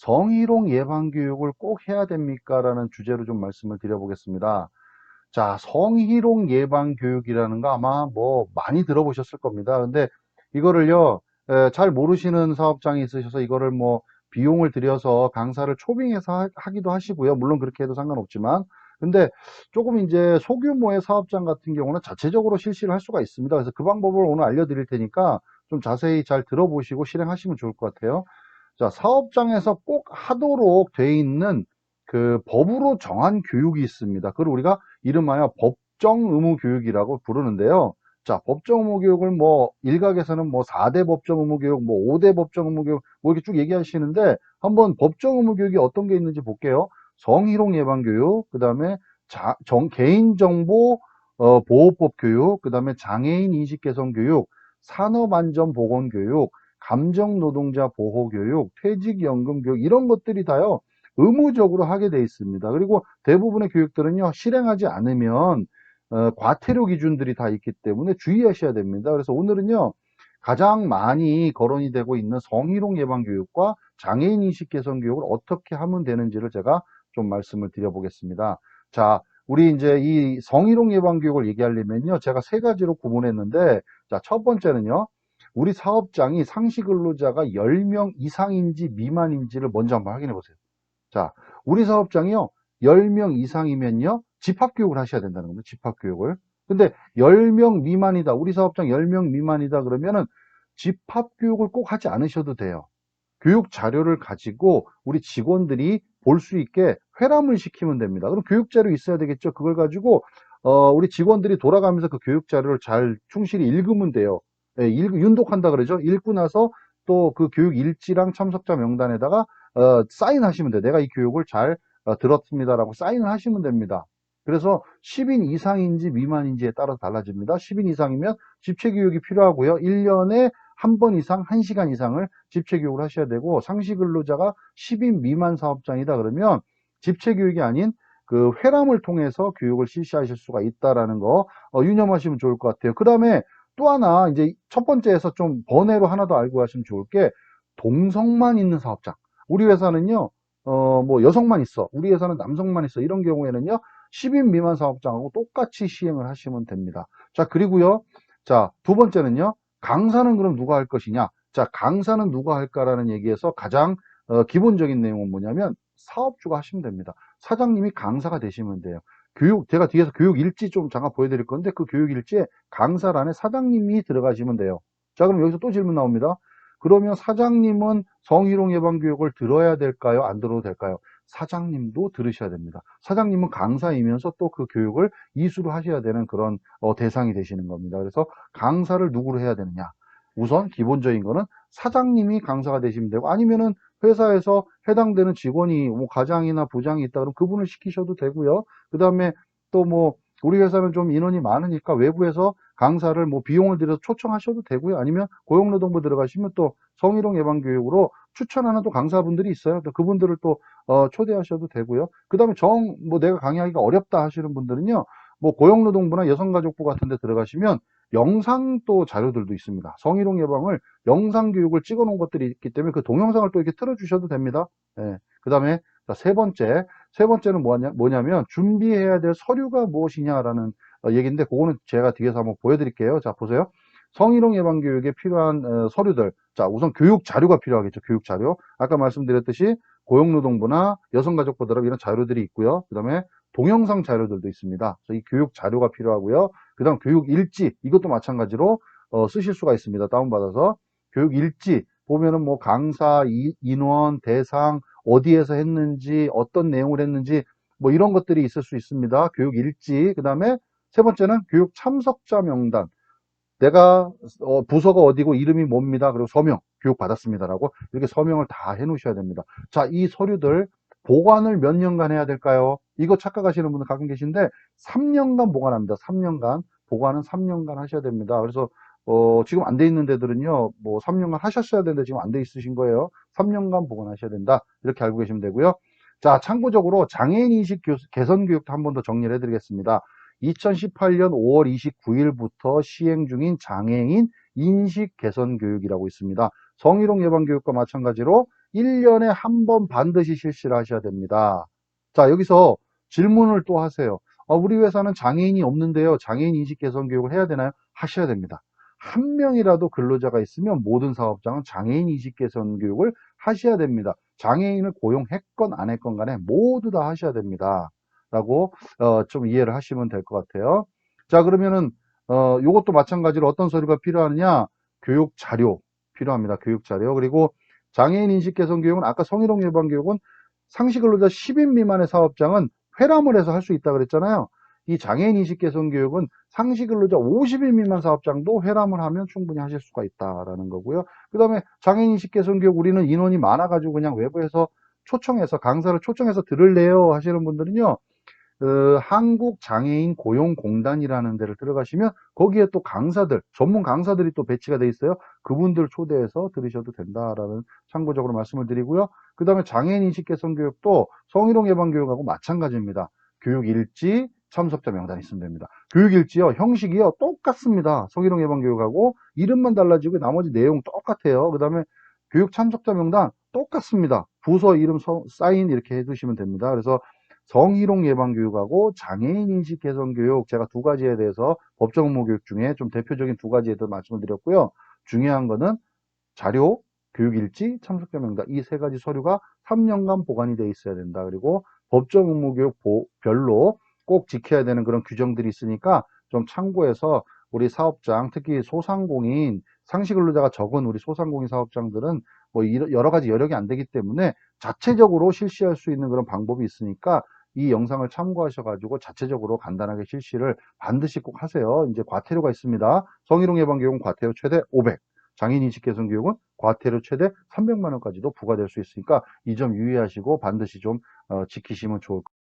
성희롱 예방 교육을 꼭 해야 됩니까? 라는 주제로 좀 말씀을 드려보겠습니다. 자, 성희롱 예방 교육이라는 거 아마 뭐 많이 들어보셨을 겁니다. 근데 이거를요, 잘 모르시는 사업장이 있으셔서 이거를 뭐 비용을 들여서 강사를 초빙해서 하기도 하시고요. 물론 그렇게 해도 상관없지만. 근데 조금 이제 소규모의 사업장 같은 경우는 자체적으로 실시를 할 수가 있습니다. 그래서 그 방법을 오늘 알려드릴 테니까 좀 자세히 잘 들어보시고 실행하시면 좋을 것 같아요. 자, 사업장에서 꼭 하도록 돼 있는 그 법으로 정한 교육이 있습니다. 그걸 우리가 이름하여 법정 의무 교육이라고 부르는데요. 자, 법정 의무 교육을 뭐 일각에서는 뭐 4대 법정 의무 교육, 뭐 5대 법정 의무 교육 뭐 이렇게 쭉 얘기하시는데 한번 법정 의무 교육이 어떤 게 있는지 볼게요. 성희롱 예방 교육, 그다음에 개인정보 보호법 교육, 그다음에 장애인 인식 개선 교육, 산업안전보건 교육, 감정노동자 보호교육, 퇴직연금 교육 이런 것들이 다요 의무적으로 하게 돼 있습니다. 그리고 대부분의 교육들은요 실행하지 않으면 과태료 기준들이 다 있기 때문에 주의하셔야 됩니다. 그래서 오늘은요 가장 많이 거론이 되고 있는 성희롱 예방 교육과 장애인 인식 개선 교육을 어떻게 하면 되는지를 제가 좀 말씀을 드려보겠습니다. 자, 우리 이제 이 성희롱 예방 교육을 얘기하려면요 제가 세 가지로 구분했는데, 자, 첫 번째는요 우리 사업장이 상시 근로자가 10명 이상인지 미만인지를 먼저 한번 확인해 보세요. 자, 우리 사업장이요, 10명 이상이면요, 집합교육을 하셔야 된다는 겁니다. 집합교육을. 근데 10명 미만이다. 우리 사업장 10명 미만이다. 그러면은 집합교육을 꼭 하지 않으셔도 돼요. 교육 자료를 가지고 우리 직원들이 볼 수 있게 회람을 시키면 됩니다. 그럼 교육 자료 있어야 되겠죠. 그걸 가지고 우리 직원들이 돌아가면서 그 교육 자료를 잘 충실히 읽으면 돼요. 예, 윤독한다 그러죠. 읽고 나서 또 그 교육 일지랑 참석자 명단에다가 사인하시면 돼요. 내가 이 교육을 잘 들었습니다라고 사인을 하시면 됩니다. 그래서 10인 이상인지 미만인지에 따라서 달라집니다. 10인 이상이면 집체 교육이 필요하고요. 1년에 한 번 이상, 1시간 이상을 집체 교육을 하셔야 되고, 상시 근로자가 10인 미만 사업장이다 그러면 집체 교육이 아닌 그 회람을 통해서 교육을 실시하실 수가 있다라는 거 유념하시면 좋을 것 같아요. 그 다음에 또 하나 이제 첫 번째에서 좀 번외로 하나 더 알고 가시면 좋을 게 동성만 있는 사업장. 우리 회사는요, 뭐 여성만 있어. 우리 회사는 남성만 있어. 이런 경우에는요, 10인 미만 사업장하고 똑같이 시행을 하시면 됩니다. 자, 그리고요, 자, 두 번째는요, 강사는 그럼 누가 할 것이냐? 자, 강사는 누가 할까라는 얘기에서 가장 기본적인 내용은 뭐냐면 사업주가 하시면 됩니다. 사장님이 강사가 되시면 돼요. 제가 뒤에서 교육 일지 좀 잠깐 보여드릴 건데 그 교육 일지에 강사란에 사장님이 들어가시면 돼요. 자, 그럼 여기서 또 질문 나옵니다. 그러면 사장님은 성희롱 예방 교육을 들어야 될까요? 안 들어도 될까요? 사장님도 들으셔야 됩니다. 사장님은 강사이면서 또 그 교육을 이수를 하셔야 되는 그런 대상이 되시는 겁니다. 그래서 강사를 누구로 해야 되느냐? 우선 기본적인 거는 사장님이 강사가 되시면 되고, 아니면은 회사에서 해당되는 직원이 뭐 과장이나 부장이 있다 그러면 그분을 시키셔도 되고요. 그 다음에 또 뭐 우리 회사는 좀 인원이 많으니까 외부에서 강사를 뭐 비용을 들여서 초청하셔도 되고요. 아니면 고용노동부 들어가시면 또 성희롱 예방 교육으로 추천하는 또 강사분들이 있어요. 또 그분들을 또 초대하셔도 되고요. 그 다음에 뭐 내가 강의하기가 어렵다 하시는 분들은요, 뭐 고용노동부나 여성가족부 같은 데 들어가시면 영상 또 자료들도 있습니다. 성희롱 예방을 영상 교육을 찍어 놓은 것들이 있기 때문에 그 동영상을 또 이렇게 틀어 주셔도 됩니다. 예. 그 다음에 세 번째는 뭐냐면 준비해야 될 서류가 무엇이냐라는 얘기인데, 그거는 제가 뒤에서 한번 보여드릴게요. 자, 보세요. 성희롱 예방 교육에 필요한 서류들. 자, 우선 교육 자료가 필요하겠죠. 교육 자료. 아까 말씀드렸듯이 고용노동부나 여성가족부 들어가 이런 자료들이 있고요. 그 다음에 동영상 자료들도 있습니다. 그래서 이 교육 자료가 필요하고요. 그 다음 교육 일지, 이것도 마찬가지로 쓰실 수가 있습니다. 다운받아서. 교육 일지 보면은 뭐 강사, 인원, 대상, 어디에서 했는지, 어떤 내용을 했는지, 뭐 이런 것들이 있을 수 있습니다. 교육 일지. 그 다음에 세 번째는 교육 참석자 명단. 내가 부서가 어디고 이름이 뭡니다. 그리고 서명, 교육 받았습니다라고 이렇게 서명을 다 해 놓으셔야 됩니다. 자, 이 서류들 보관을 몇 년간 해야 될까요? 이거 착각하시는 분들 가끔 계신데 3년간 보관합니다. 3년간. 보관은 3년간 하셔야 됩니다. 그래서 지금 안 돼 있는 데들은요, 뭐 3년간 하셨어야 되는데 지금 안 돼 있으신 거예요. 3년간 보관하셔야 된다. 이렇게 알고 계시면 되고요. 자, 참고적으로 장애인 인식 개선 교육도 한 번 더 정리를 해드리겠습니다. 2018년 5월 29일부터 시행 중인 장애인 인식 개선 교육이라고 있습니다. 성희롱 예방 교육과 마찬가지로 1년에 한 번 반드시 실시를 하셔야 됩니다. 자, 여기서 질문을 또 하세요. 우리 회사는 장애인이 없는데요. 장애인 인식 개선 교육을 해야 되나요? 하셔야 됩니다. 한 명이라도 근로자가 있으면 모든 사업장은 장애인 인식 개선 교육을 하셔야 됩니다. 장애인을 고용했건 안 했건 간에 모두 다 하셔야 됩니다. 라고 좀 이해를 하시면 될 것 같아요. 자, 그러면은 요것도 마찬가지로 어떤 서류가 필요하느냐? 교육 자료 필요합니다. 교육 자료. 그리고 장애인 인식 개선 교육은 아까 성희롱 예방 교육은 상시 근로자 10인 미만의 사업장은 회람을 해서 할 수 있다 그랬잖아요. 이 장애인 인식 개선 교육은 상시 근로자 50인 미만 사업장도 회람을 하면 충분히 하실 수가 있다라는 거고요. 그 다음에 장애인 인식 개선 교육 우리는 인원이 많아가지고 그냥 외부에서 초청해서 강사를 초청해서 들을래요 하시는 분들은요. 한국장애인 고용공단이라는 데를 들어가시면 거기에 또 강사들, 전문 강사들이 또 배치가 돼 있어요. 그분들 초대해서 들으셔도 된다라는 참고적으로 말씀을 드리고요. 그 다음에 장애인 인식 개선 교육도 성희롱 예방 교육하고 마찬가지입니다. 교육 일지, 참석자 명단이 있으면 됩니다. 교육 일지요, 형식이요, 똑같습니다. 성희롱 예방 교육하고 이름만 달라지고 나머지 내용 똑같아요. 그 다음에 교육 참석자 명단 똑같습니다. 부서 이름, 사인 이렇게 해두시면 됩니다. 그래서 성희롱 예방 교육하고 장애인 인식 개선 교육 제가 두 가지에 대해서 법정 업무 교육 중에 좀 대표적인 두 가지에 대해서 말씀을 드렸고요. 중요한 거는 자료, 교육 일지, 참석자 명단 이 세 가지 서류가 3년간 보관이 돼 있어야 된다. 그리고 법정 업무 교육 별로 꼭 지켜야 되는 그런 규정들이 있으니까 좀 참고해서 우리 사업장, 특히 소상공인, 상시 근로자가 적은 우리 소상공인 사업장들은 뭐 여러 가지 여력이 안 되기 때문에 자체적으로 실시할 수 있는 그런 방법이 있으니까 이 영상을 참고하셔가지고 자체적으로 간단하게 실시를 반드시 꼭 하세요. 이제 과태료가 있습니다. 성희롱 예방 교육은 과태료 최대 500, 장애인 인식 개선 교육은 과태료 최대 300만 원까지도 부과될 수 있으니까 이 점 유의하시고 반드시 좀 지키시면 좋을 것 같습니다.